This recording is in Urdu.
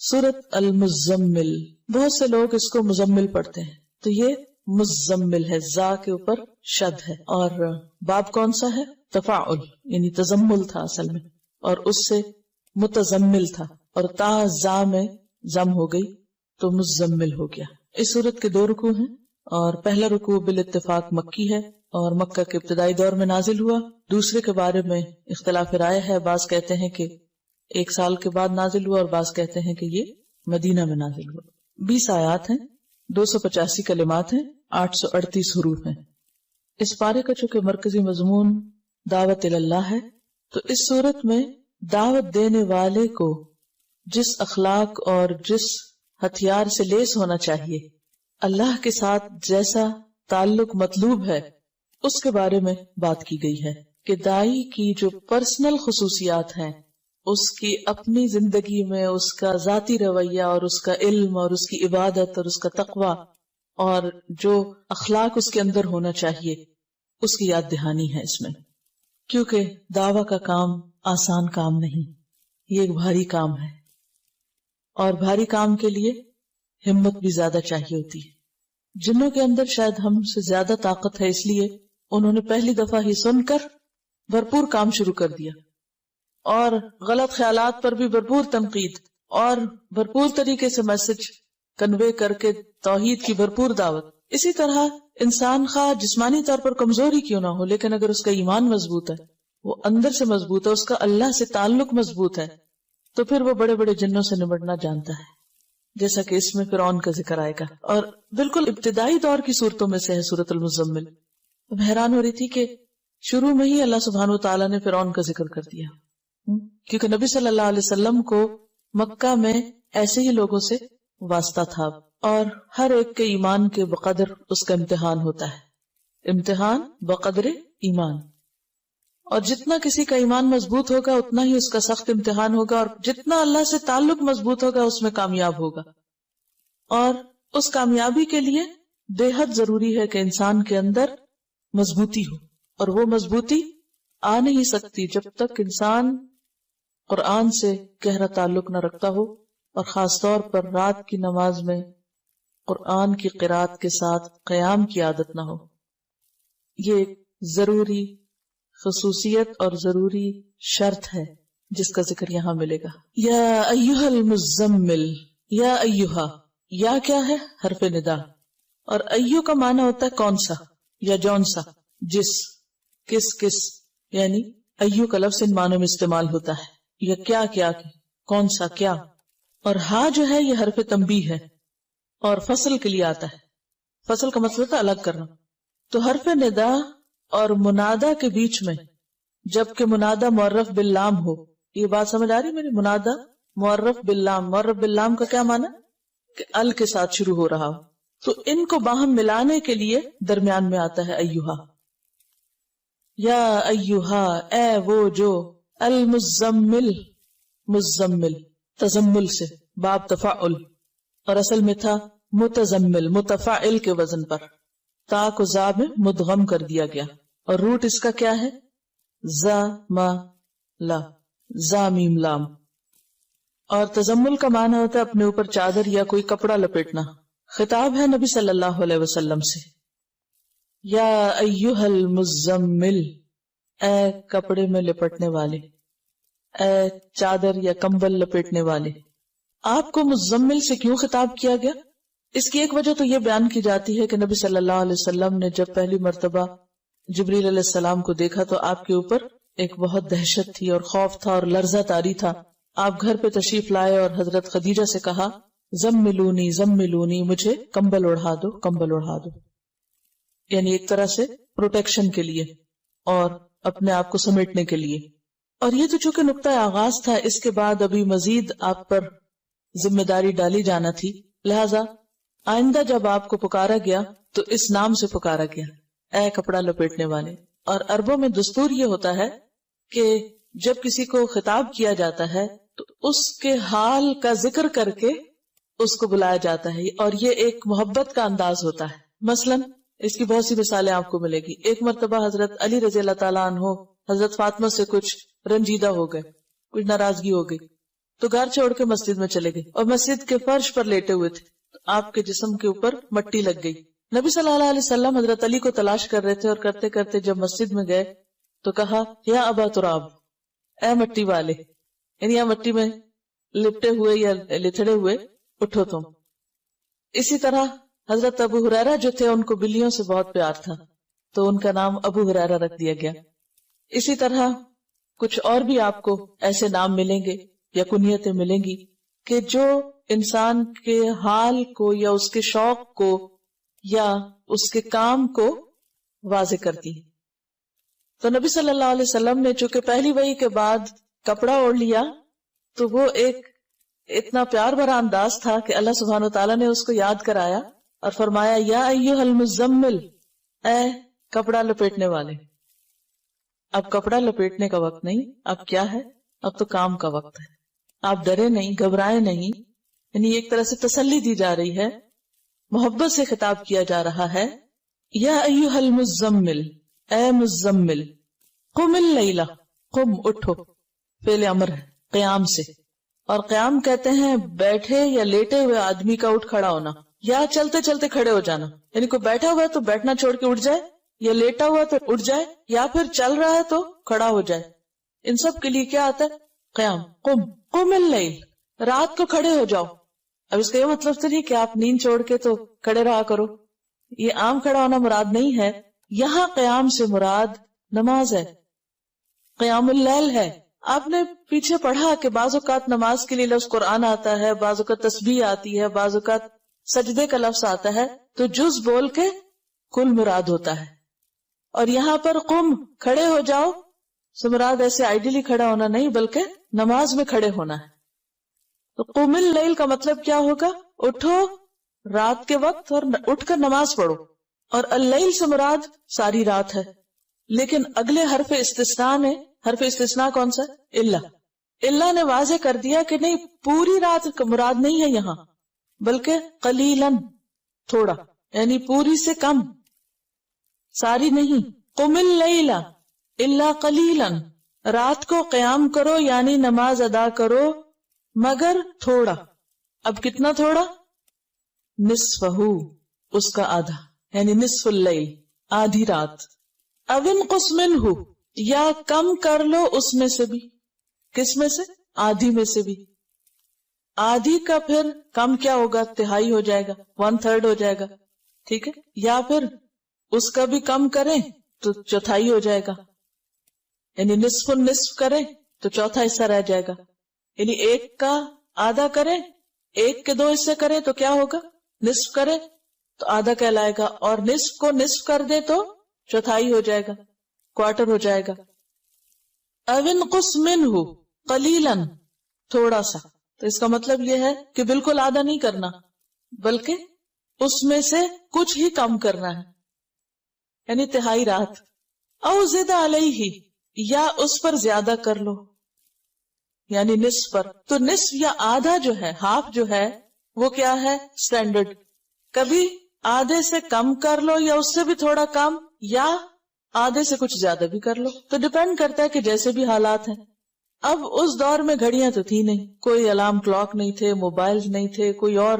سورت المزمل، بہت سے لوگ اس کو مزمل پڑھتے ہیں، تو یہ مزمل ہے، زا کے اوپر شد ہے، اور باب کون سا ہے؟ تفاعل، یعنی تزمل تھا اصل میں، اور اس سے متزمل تھا، اور تا زا میں زم ہو گئی تو مزمل ہو گیا۔ اس سورت کے 2 رکوع ہیں، اور پہلا رکوع بالاتفاق مکی ہے اور مکہ کے ابتدائی دور میں نازل ہوا۔ دوسرے کے بارے میں اختلاف رائے ہے، بعض کہتے ہیں کہ 1 سال کے بعد نازل ہوا، اور بعض کہتے ہیں کہ یہ مدینہ میں نازل ہوا۔ 20 آیات ہیں، 285 کلمات ہیں، 838 حروف ہیں۔ اس پارے کا چونکہ مرکزی مضمون دعوت اللہ ہے، تو اس صورت میں دعوت دینے والے کو جس اخلاق اور جس ہتھیار سے لیس ہونا چاہیے، اللہ کے ساتھ جیسا تعلق مطلوب ہے، اس کے بارے میں بات کی گئی ہے کہ داعی کی جو پرسنل خصوصیات ہیں، اس کی اپنی زندگی میں اس کا ذاتی رویہ اور اس کا علم اور اس کی عبادت اور اس کا تقوی اور جو اخلاق اس کے اندر ہونا چاہیے، اس کی یاد دہانی ہے اس میں، کیونکہ دعویٰ کا کام آسان کام نہیں، یہ ایک بھاری کام ہے، اور بھاری کام کے لیے ہمت بھی زیادہ چاہیے ہوتی ہے۔ جنوں کے اندر شاید ہم سے زیادہ طاقت ہے، اس لیے انہوں نے پہلی دفعہ ہی سن کر بھرپور کام شروع کر دیا، اور غلط خیالات پر بھی بھرپور تنقید، اور بھرپور طریقے سے میسج کنوے کر کے توحید کی بھرپور دعوت۔ اسی طرح انسان خواہ جسمانی طور پر کمزوری کیوں نہ ہو، لیکن اگر اس کا ایمان مضبوط ہے، وہ اندر سے مضبوط ہے، اس کا اللہ سے تعلق مضبوط ہے، تو پھر وہ بڑے بڑے جنوں سے نمٹنا جانتا ہے، جیسا کہ اس میں فرعون کا ذکر آئے گا، اور بالکل ابتدائی دور کی صورتوں میں سے ہے سورۃ المزمل۔ اب حیران ہو رہی تھی کہ شروع میں ہی اللہ سبحانہ وتعالیٰ نے فرعون کا ذکر کر دیا، کیونکہ نبی صلی اللہ علیہ وسلم کو مکہ میں ایسے ہی لوگوں سے واسطہ تھا، اور ہر ایک کے ایمان کے بقدر اس کا امتحان ہوتا ہے، امتحان بقدر ایمان، اور جتنا کسی کا ایمان مضبوط ہوگا اتنا ہی اس کا سخت امتحان ہوگا، اور جتنا اللہ سے تعلق مضبوط ہوگا اس میں کامیاب ہوگا۔ اور اس کامیابی کے لیے بے حد ضروری ہے کہ انسان کے اندر مضبوطی ہو، اور وہ مضبوطی آ نہیں سکتی جب تک انسان قرآن سے گہرا تعلق نہ رکھتا ہو، اور خاص طور پر رات کی نماز میں قرآن کی قرات کے ساتھ قیام کی عادت نہ ہو۔ یہ ایک ضروری خصوصیت اور ضروری شرط ہے جس کا ذکر یہاں ملے گا۔ یا ایھا المزمل، یا ایھا، یا کیا ہے؟ حرف ندا، اور ایھو کا معنی ہوتا ہے کون سا یا جون سا، جس، کس، یعنی ایھو کا لفظ ان معنوں میں استعمال ہوتا ہے، یا کیا کون سا کیا، اور ہا جو ہے یہ حرف تنبیہ ہے اور فصل کے لیے آتا ہے، فصل کا مطلب ہوتا ہے الگ کرنا۔ تو حرف ندا اور منادا کے بیچ میں جبکہ منادا معرف باللام ہو، یہ بات سمجھ آ رہی میری؟ منادا معرف باللام، معرف باللام کا کیا معنی؟ کہ ال کے ساتھ شروع ہو رہا ہو، تو ان کو باہم ملانے کے لیے درمیان میں آتا ہے ایھا۔ یا ایھا، اے وہ جو، المزمل، مزمل تزمل سے، باب تفاعل، اور اصل میں تھا متزمل، متفاعل کے وزن پر، تا کو زا میں مدغم کر دیا گیا، اور روٹ اس کا کیا ہے؟ زا ما لا، زا میم لام۔ اور تزمل کا معنی ہوتا ہے اپنے اوپر چادر یا کوئی کپڑا لپیٹنا۔ خطاب ہے نبی صلی اللہ علیہ وسلم سے، یا ایھا المزمل، اے کپڑے میں لپٹنے والے، اے چادر یا کمبل لپیٹنے والے۔ آپ کو مزمل سے کیوں خطاب کیا گیا؟ اس کی ایک وجہ تو یہ بیان کی جاتی ہے کہ نبی صلی اللہ علیہ وسلم نے جب پہلی مرتبہ جبریل علیہ السلام کو دیکھا تو آپ کے اوپر ایک بہت دہشت تھی اور خوف تھا اور لرزہ طاری تھا۔ آپ گھر پہ تشریف لائے اور حضرت خدیجہ سے کہا، زملونی زملونی، مجھے کمبل اڑھا دو، کمبل اڑھا دو، یعنی ایک طرح سے پروٹیکشن کے لیے اور اپنے آپ کو سمیٹنے کے لیے۔ اور یہ تو چونکہ نقطہ آغاز تھا، اس کے بعد ابھی مزید آپ پر ذمہ داری ڈالی جانا تھی، لہذا آئندہ جب آپ کو پکارا گیا تو اس نام سے پکارا گیا، اے کپڑا لپیٹنے والے۔ اور عربوں میں دستور یہ ہوتا ہے کہ جب کسی کو خطاب کیا جاتا ہے تو اس کے حال کا ذکر کر کے اس کو بلایا جاتا ہے، اور یہ ایک محبت کا انداز ہوتا ہے۔ مثلا اس کی بہت سی مثالیں آپ کو ملے گی۔ ایک مرتبہ حضرت علی رضی اللہ تعالیٰ عنہ حضرت فاطمہ سے کچھ رنجیدہ ہو گئے، کچھ ناراضگی ہو گئی، تو گھر چھوڑ کے مسجد میں چلے گئے اور مسجد کے فرش پر لیٹے ہوئے تھے، تو آپ کے جسم کے اوپر مٹی لگ گئی. نبی صلی اللہ علیہ وسلم حضرت علی کو تلاش کر رہے تھے اور کرتے کرتے جب مسجد میں گئے تو کہا یا ابا تراب، اے مٹی والے، یعنی یا مٹی میں لپٹے ہوئے یا لتڑے ہوئے اٹھو تم. اسی طرح حضرت ابو ہریرہ جو تھے ان کو بلیوں سے بہت پیار تھا تو ان کا نام ابو ہریرہ رکھ دیا گیا. اسی طرح کچھ اور بھی آپ کو ایسے نام ملیں گے یا کنیتیں ملیں گی کہ جو انسان کے حال کو یا اس کے شوق کو یا اس کے کام کو واضح کرتی ہے. تو نبی صلی اللہ علیہ وسلم نے چونکہ پہلی وحی کے بعد کپڑا اوڑھ لیا تو وہ ایک اتنا پیار بھرا انداز تھا کہ اللہ سبحانہ وتعالیٰ نے اس کو یاد کرایا اور فرمایا یا ایھا المزمل، اے کپڑا لپیٹنے والے. اب کپڑا لپیٹنے کا وقت نہیں، اب کیا ہے؟ اب تو کام کا وقت ہے. آپ ڈرے نہیں، گھبرائے نہیں، یعنی ایک طرح سے تسلی دی جا رہی ہے، محبت سے خطاب کیا جا رہا ہے. یا ایھا المزمل، اے مزمل، قم اللیل، قم اٹھو، فعل امر ہے قیام سے، اور قیام کہتے ہیں بیٹھے یا لیٹے ہوئے آدمی کا اٹھ کھڑا ہونا یا چلتے چلتے کھڑے ہو جانا. یعنی کوئی بیٹھا ہوا ہے تو بیٹھنا چھوڑ کے اٹھ جائے، یا لیٹا ہوا تو اٹھ جائے، یا پھر چل رہا ہے تو کھڑا ہو جائے. ان سب کے لیے کیا آتا ہے؟ قیام. قم اللیل، رات کو کھڑے ہو جاؤ. اب اس کا یہ مطلب تو نہیں کہ آپ نیند چھوڑ کے تو کھڑے رہا کرو، یہ عام کھڑا ہونا مراد نہیں ہے. یہاں قیام سے مراد نماز ہے، قیام اللیل ہے. آپ نے پیچھے پڑھا کہ بعض اوقات نماز کے لیے لفظ قرآن آتا ہے، بعض اوقات تسبیح آتی ہے، بعض اوقات سجدے کا لفظ آتا ہے، تو جز بول کے کل مراد ہوتا ہے. اور یہاں پر قم، کھڑے ہو جاؤ سے مراد ایسے آئیڈیلی کھڑا ہونا نہیں بلکہ نماز میں کھڑے ہونا ہے. تو قم اللیل کا مطلب کیا ہوگا؟ اٹھو رات کے وقت اور اٹھ کر نماز پڑھو. اور اللیل سے مراد ساری رات ہے. لیکن اگلے حرف استثناء نے، حرف استثناء کون سا؟ اللہ نے واضح کر دیا کہ نہیں، پوری رات مراد نہیں ہے یہاں، بلکہ قلیلاً، تھوڑا، یعنی پوری سے کم، ساری نہیں. قم اللیل الا قلیلاً، رات کو قیام کرو یعنی نماز ادا کرو مگر تھوڑا. اب کتنا تھوڑا؟ نصفہ، اس کا آدھا، یعنی نصف اللیل، آدھی رات. او انقص منہ، یا کم کر لو اس میں سے بھی. کس میں سے؟ آدھی میں سے بھی. آدھی کا پھر کم کیا ہوگا؟ تہائی ہو جائے گا، 1/3 ہو جائے گا، ٹھیک ہے. یا پھر اس کا بھی کم کریں تو چوتھائی ہو جائے گا، یعنی نصف النصف کریں تو چوتھا حصہ رہ جائے گا. یعنی ایک کا آدھا کریں، ایک کے 2 حصے کریں تو کیا ہوگا؟ نصف کریں تو آدھا کہلائے گا، اور نصف کو نصف کر دے تو چوتھائی ہو جائے گا، کوارٹر ہو جائے گا. او انقص منہ قلیلاً، تھوڑا سا. تو اس کا مطلب یہ ہے کہ بالکل آدھا نہیں کرنا بلکہ اس میں سے کچھ ہی کم کرنا ہے، یعنی تہائی رات. او زد علیہ، یا اس پر زیادہ کر لو، یعنی نصف پر. تو نصف یا آدھا جو ہے، ہاف جو ہے، وہ کیا ہے؟ سٹینڈرڈ. کبھی آدھے سے کم کر لو یا اس سے بھی تھوڑا کم، یا آدھے سے کچھ زیادہ بھی کر لو. تو ڈیپینڈ کرتا ہے کہ جیسے بھی حالات ہیں. اب اس دور میں گھڑیاں تو تھی نہیں، کوئی الارم کلاک نہیں تھے، موبائل نہیں تھے، کوئی اور